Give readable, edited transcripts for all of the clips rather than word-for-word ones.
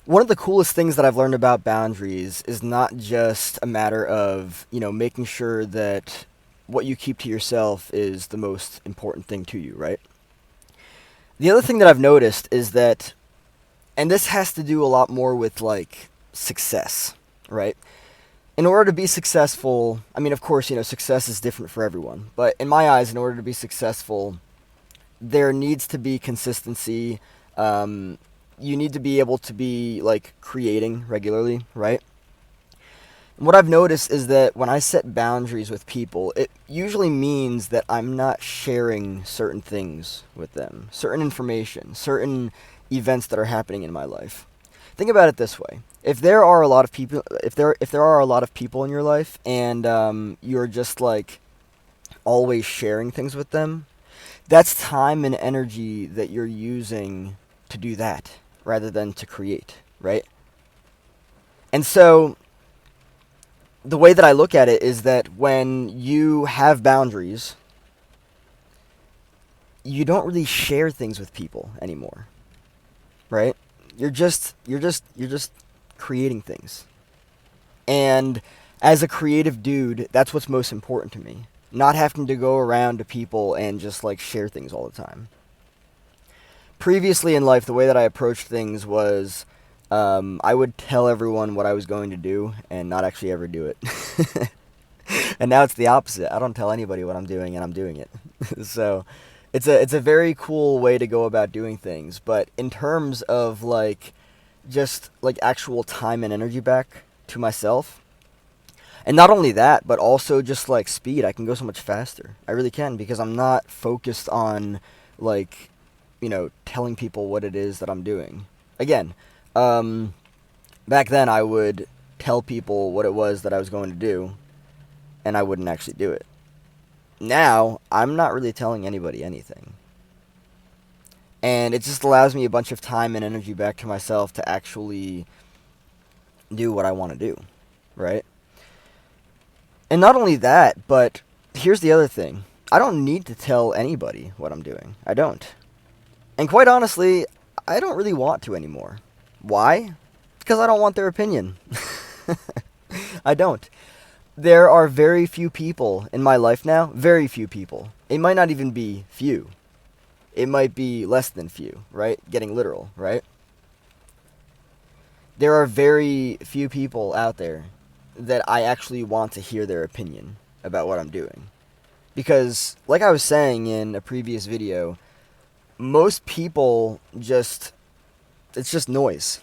one of the coolest things that I've learned about boundaries is not just a matter of, making sure that what you keep to yourself is the most important thing to you, right? The other thing that I've noticed is that, and this has to do a lot more with like success, right? In order to be successful, I mean, of course, success is different for everyone, but in my eyes, in order to be successful, there needs to be consistency. Um, you need to be able to be like creating regularly, right? And what I've noticed is that when I set boundaries with people, it usually means that I'm not sharing certain things with them, certain information, certain events that are happening in my life. Think about it this way: if there are a lot of people, if there are a lot of people in your life, and you're just like always sharing things with them, that's time and energy that you're using to do that rather than to create, right? And so the way that I look at it is that when you have boundaries, you don't really share things with people anymore, right? You're just creating things. And as a creative dude, that's what's most important to me. Not having to go around to people and just like share things all the time. Previously in life, the way that I approached things was I would tell everyone what I was going to do and not actually ever do it. And now it's the opposite. I don't tell anybody what I'm doing, and I'm doing it. So it's a very cool way to go about doing things. But in terms of like just like actual time and energy back to myself, and not only that, but also just like speed, I can go so much faster. I really can because I'm not focused on like telling people what it is that I'm doing. Again, um, back then I would tell people what it was that I was going to do, and I wouldn't actually do it. Now, I'm not really telling anybody anything. And it just allows me a bunch of time and energy back to myself to actually do what I want to do, right? And not only that, but here's the other thing. I don't need to tell anybody what I'm doing. I don't. And quite honestly, I don't really want to anymore. Why? Because I don't want their opinion. I don't. There are very few people in my life now, very few people. It might not even be few. It might be less than few, right? Getting literal, right? There are very few people out there that I actually want to hear their opinion about what I'm doing. Because, like I was saying in a previous video, most people just, it's just noise.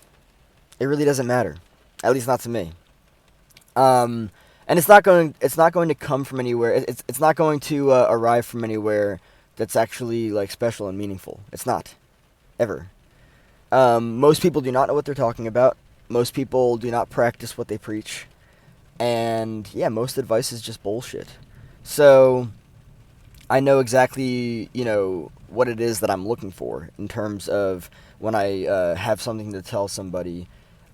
It really doesn't matter. At least not to me. And it's not going to come from anywhere. It's not going to arrive from anywhere that's actually like special and meaningful. It's not ever. Most people do not know what they're talking about. Most people do not practice what they preach, and yeah, most advice is just bullshit. So I know exactly what it is that I'm looking for in terms of when I have something to tell somebody.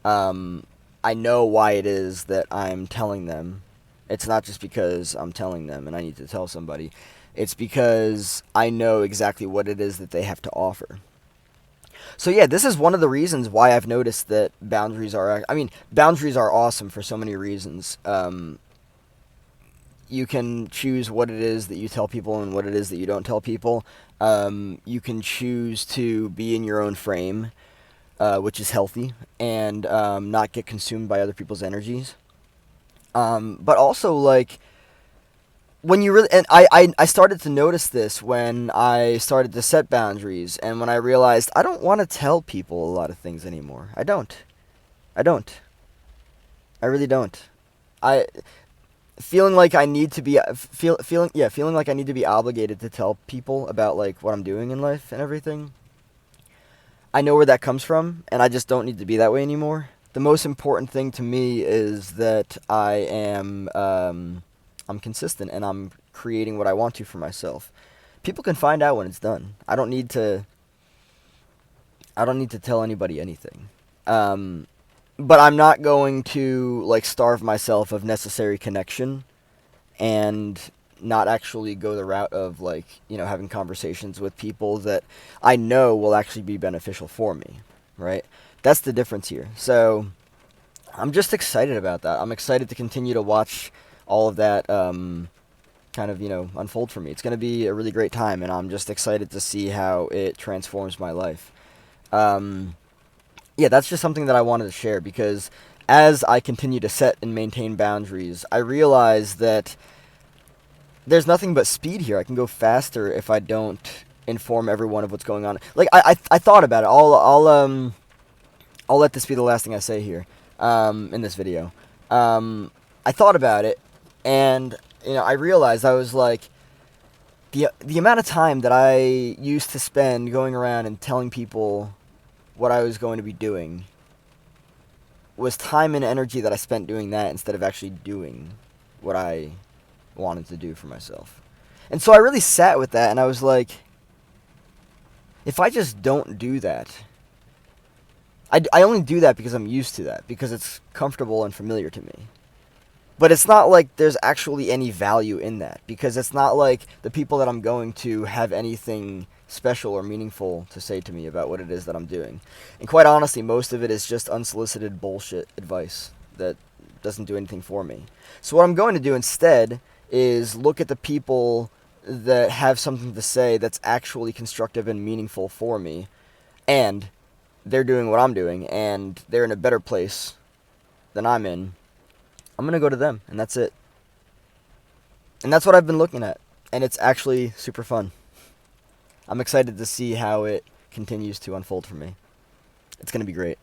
Um, I know why it is that I'm telling them. It's not just because I'm telling them and I need to tell somebody. It's because I know exactly what it is that they have to offer. So yeah, this is one of the reasons why I've noticed that boundaries are. I mean, boundaries are awesome for so many reasons. You can choose what it is that you tell people and what it is that you don't tell people. You can choose to be in your own frame, which is healthy, and not get consumed by other people's energies. But also, like, when you really, and I started to notice this when I started to set boundaries, and when I realized I don't want to tell people a lot of things anymore. I don't. I don't. I really don't. I feeling like I need to be feeling like I need to be obligated to tell people about like what I'm doing in life and everything. I know where that comes from, and I just don't need to be that way anymore. The most important thing to me is that I'm consistent and I'm creating what I want to for myself. People can find out when it's done. I don't need to tell anybody anything. Um, but I'm not going to like starve myself of necessary connection and not actually go the route of like having conversations with people that I know will actually be beneficial for me, right? That's the difference here. So I'm just excited about that. I'm excited to continue to watch all of that kind of, unfold for me. It's going to be a really great time, and I'm just excited to see how it transforms my life. Um, yeah, that's just something that I wanted to share because as I continue to set and maintain boundaries, I realize that there's nothing but speed here. I can go faster if I don't inform everyone of what's going on. Like I thought about it. I'll let this be the last thing I say here in this video. I thought about it, and I realized I was like, the amount of time that I used to spend going around and telling people what I was going to be doing was time and energy that I spent doing that instead of actually doing what I wanted to do for myself. And so I really sat with that, and I was like, if I just don't do that, I only do that because I'm used to that, because it's comfortable and familiar to me. But it's not like there's actually any value in that, because it's not like the people that I'm going to have anything special or meaningful to say to me about what it is that I'm doing. And quite honestly, most of it is just unsolicited bullshit advice that doesn't do anything for me. So what I'm going to do instead is look at the people that have something to say that's actually constructive and meaningful for me, and they're doing what I'm doing, and they're in a better place than I'm in. I'm going to go to them, and that's it. And that's what I've been looking at, and it's actually super fun. I'm excited to see how it continues to unfold for me. It's going to be great.